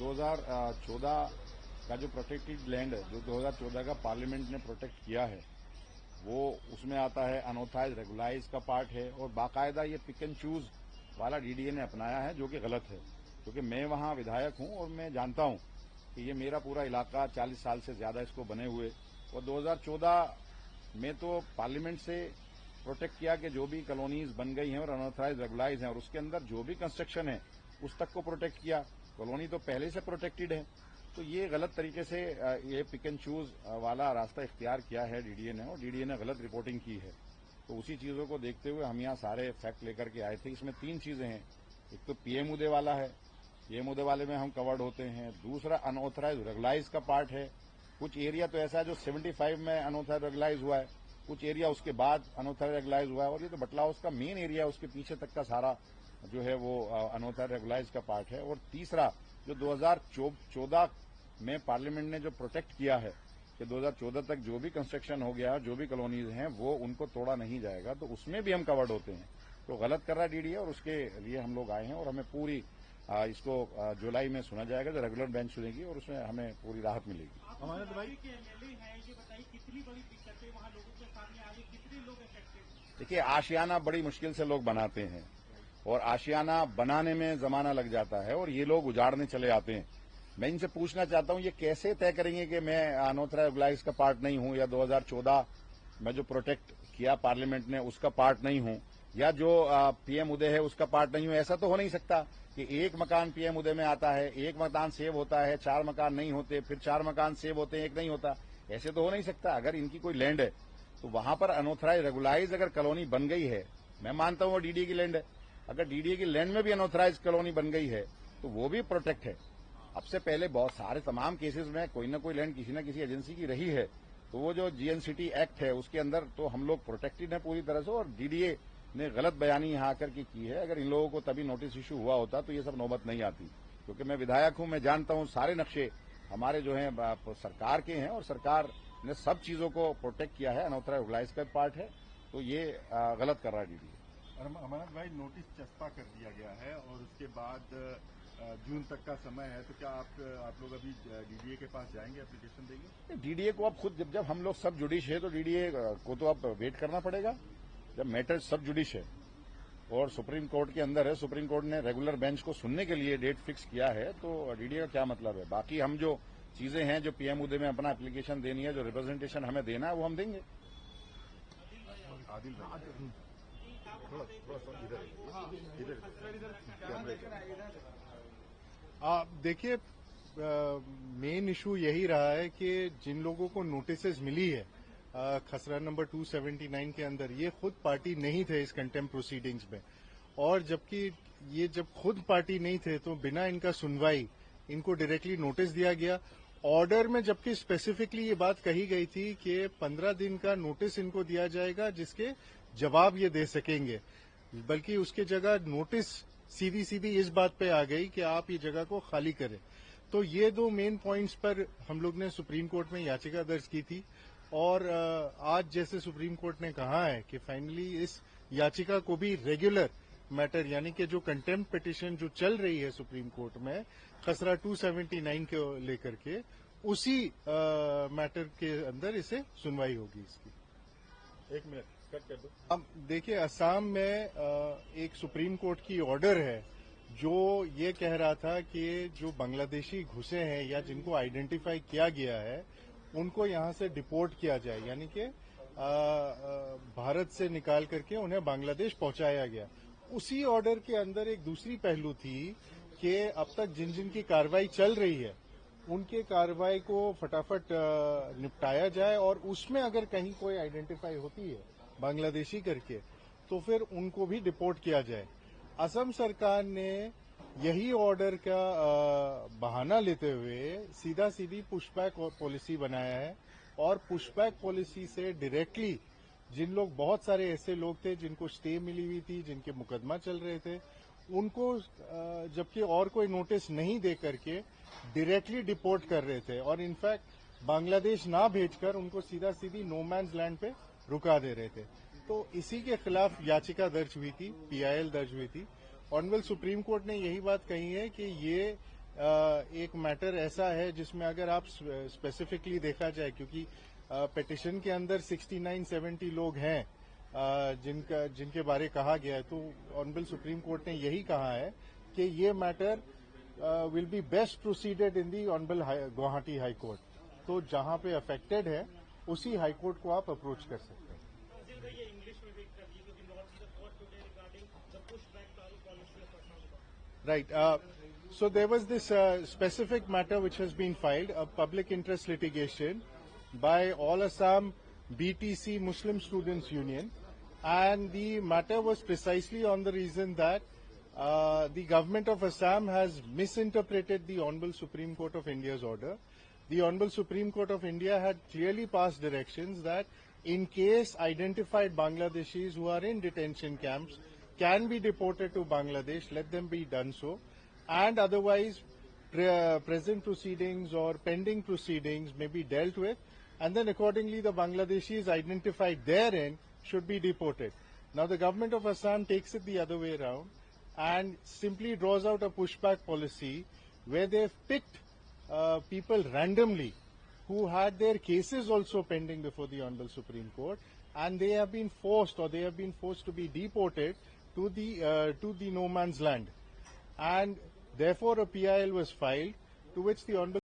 2014 का जो protected land जो 2014 का पार्लियामेंट ने प्रोटेक्ट किया है वो उसमें आता है अनऑथराइज रेगुलाइज का पार्ट है और बाकायदा ये पिक एंड चूज वाला डीडीए ने अपनाया है जो कि गलत है, क्योंकि मैं वहां विधायक हूं और मैं जानता हूं कि ये मेरा पूरा इलाका 40 साल से ज्यादा इसको बने हुए और 2014 में तो पार्लियामेंट से प्रोटेक्ट किया कि जो भी कॉलोनीज बन गई हैं और अनऑथराइज रेगुलाइज हैं और उसके अंदर जो भी कंस्ट्रक्शन है उस तक को प्रोटेक्ट किया। कॉलोनी तो पहले से प्रोटेक्टेड है, तो ये गलत तरीके से ये पिक एंड चूज वाला रास्ता इख्तियार किया है डीडीए ने और डीडीए ने गलत रिपोर्टिंग की है। तो उसी चीजों को देखते हुए हम यहाँ सारे फैक्ट लेकर के आए थे। इसमें 3 चीजें हैं, एक तो पीएम उदय वाला है, पीएम उदय वाले में हम कवर्ड होते हैं। दूसरा अनऑथराइज रेगुलाइज का पार्ट है, कुछ एरिया तो ऐसा है जो 75 में अनऑथराइज रेगुलाइज हुआ है, कुछ एरिया उसके बाद अनऑथराइज रेगुलाइज हुआ है और ये तो बटला हाउस का मेन एरिया उसके पीछे तक का सारा जो है वो अनऑथराइज रेगुलाइज का पार्ट है। और तीसरा जो 2014 में पार्लियामेंट ने जो प्रोटेक्ट किया है कि 2014 तक जो भी कंस्ट्रक्शन हो गया जो भी कॉलोनीज हैं वो उनको तोड़ा नहीं जाएगा, तो उसमें भी हम कवर्ड होते हैं। तो गलत कर रहा है डीडीए और उसके लिए हम लोग आए हैं और हमें पूरी इसको जुलाई में सुना जाएगा, जो रेगुलर बेंच सुनेगी और उसमें हमें पूरी राहत मिलेगी। हमारे भाई के एमएलए हैं, ये बताइए कितनी बड़ी दिक्कतें वहाँ लोगों के सामने आ रही, कितने लोग इफेक्टेड? देखिए, आशियाना बड़ी मुश्किल से लोग बनाते हैं और आशियाना बनाने में जमाना लग जाता है और ये लोग उजाड़ने चले आते हैं। मैं इनसे पूछना चाहता हूं ये कैसे तय करेंगे कि मैं अनऑथराइज रेगुलाइज का पार्ट नहीं हूं या 2014 में जो प्रोटेक्ट किया पार्लियामेंट ने उसका पार्ट नहीं हूं या जो पीएम उदय है उसका पार्ट नहीं हूं। ऐसा तो हो नहीं सकता कि एक मकान पीएम उदय में आता है, एक मकान सेव होता है, 4 मकान नहीं होते, फिर 4 मकान सेव होते हैं, एक नहीं होता। ऐसे तो हो नहीं सकता। अगर इनकी कोई लैंड है तो वहां पर अनऑथराइज रेगुलाइज अगर कॉलोनी बन गई है, मैं मानता हूं वो डीडीए की लैंड है, अगर डीडीए की लैंड में भी अनऑथराइज कॉलोनी बन गई है तो वो भी प्रोटेक्ट है। अब से पहले बहुत सारे तमाम केसेस में कोई ना कोई लैंड किसी न किसी एजेंसी की रही है, तो वो जो जीएनसीटी एक्ट है उसके अंदर तो हम लोग प्रोटेक्टेड है पूरी तरह से और डीडीए ने गलत बयानी यहाँ आकर के की है। अगर इन लोगों को तभी नोटिस इशू हुआ होता तो ये सब नौबत नहीं आती, क्योंकि मैं विधायक हूं, मैं जानता हूं सारे नक्शे हमारे जो हैं सरकार के हैं और सरकार ने सब चीजों को प्रोटेक्ट किया है। अनऑथराइज रेगुलाइज का पार्ट है, तो ये गलत कर रहा है डीडीए। अमरनाथ भाई, नोटिस चस्पा कर दिया गया है और उसके बाद जून तक का समय है, तो क्या आप लोग अभी डीडीए के पास जाएंगे, एप्लीकेशन देंगे? डीडीए को अब खुद जब हम लोग सब जुडिश है तो डीडीए को तो अब वेट करना पड़ेगा। जब मैटर सब जुडिश है और सुप्रीम कोर्ट के अंदर है, सुप्रीम कोर्ट ने रेगुलर बेंच को सुनने के लिए डेट फिक्स किया है, तो डीडीए का क्या मतलब है। बाकी हम जो चीजें हैं जो पीएम उदय में अपना एप्लीकेशन देनी है, जो रिप्रेजेंटेशन हमें देना है वो हम देंगे। आदिल भाई देखिए, मेन इशू यही रहा है कि जिन लोगों को नोटिसेस मिली है खसरा नंबर 279 के अंदर, ये खुद पार्टी नहीं थे इस कंटेम्प्ट प्रोसीडिंग्स में, और जबकि ये जब खुद पार्टी नहीं थे तो बिना इनका सुनवाई इनको डायरेक्टली नोटिस दिया गया। ऑर्डर में जबकि स्पेसिफिकली ये बात कही गई थी कि 15 दिन का नोटिस इनको दिया जाएगा जिसके जवाब ये दे सकेंगे, बल्कि उसके जगह नोटिस सीधी सीधी इस बात पे आ गई कि आप ये जगह को खाली करें। तो ये 2 मेन पॉइंट्स पर हम लोग ने सुप्रीम कोर्ट में याचिका दर्ज की थी और आज जैसे सुप्रीम कोर्ट ने कहा है कि फाइनली इस याचिका को भी रेगुलर मैटर यानी कि जो कंटेम्प्ट पिटिशन जो चल रही है सुप्रीम कोर्ट में खसरा 279 को लेकर के, उसी मैटर के अंदर इसे सुनवाई होगी इसकी। 1 मिनट कट कर दो। अब देखिए, असम में एक सुप्रीम कोर्ट की ऑर्डर है जो ये कह रहा था कि जो बांग्लादेशी घुसे हैं या जिनको आइडेंटिफाई किया गया है उनको यहां से डिपोर्ट किया जाए, यानी कि भारत से निकाल करके उन्हें बांग्लादेश पहुंचाया गया। उसी ऑर्डर के अंदर एक दूसरी पहलू थी कि अब तक जिन जिन की कार्रवाई चल रही है उनके कार्रवाई को फटाफट निपटाया जाए और उसमें अगर कहीं कोई आइडेंटिफाई होती है बांग्लादेशी करके तो फिर उनको भी डिपोर्ट किया जाए। असम सरकार ने यही ऑर्डर का बहाना लेते हुए सीधा सीधी पुशबैक पॉलिसी बनाया है और पुशबैक पॉलिसी से डायरेक्टली जिन लोग, बहुत सारे ऐसे लोग थे जिनको स्टे मिली हुई थी, जिनके मुकदमा चल रहे थे, उनको जबकि और कोई नोटिस नहीं दे करके डायरेक्टली डिपोर्ट कर रहे थे और इनफैक्ट बांग्लादेश ना भेजकर उनको सीधा सीधी नो मैन्स लैंड पे रुका दे रहे थे। तो इसी के खिलाफ याचिका दर्ज हुई थी, पीआईएल दर्ज हुई थी। ऑनरेबल सुप्रीम कोर्ट ने यही बात कही है कि ये एक मैटर ऐसा है जिसमें अगर आप स्पेसिफिकली देखा जाए, क्योंकि पिटिशन के अंदर 69-70 लोग हैं जिनके बारे कहा गया है, तो ऑनरेबल सुप्रीम कोर्ट ने यही कहा है कि ये matter will be best proceeded in the honourable Guwahati high court. तो जहां पे अफेक्टेड है उसी हाई कोर्ट को आप अप्रोच कर सकते हैं। नाज़िर भाई, ये इंग्लिश में भी कर दी क्योंकि not the court today regarding the pushback policy of Assam. Right. So there was this specific matter which has been filed, a public interest litigation by All Assam BTC Muslim Students Union, and the matter was precisely on the reason that the government of Assam has misinterpreted the Honorable Supreme Court of India's order. The Honorable Supreme Court of India had clearly passed directions that in case identified Bangladeshis who are in detention camps can be deported to Bangladesh, let them be done so, and otherwise present proceedings or pending proceedings may be dealt with, and then accordingly the Bangladeshis identified therein should be deported. Now the government of Assam takes it the other way around and simply draws out a pushback policy where they've picked people randomly who had their cases also pending before the Honorable Supreme Court, and they have been forced to be deported to the no man's land, and therefore a PIL was filed, to which the Honorable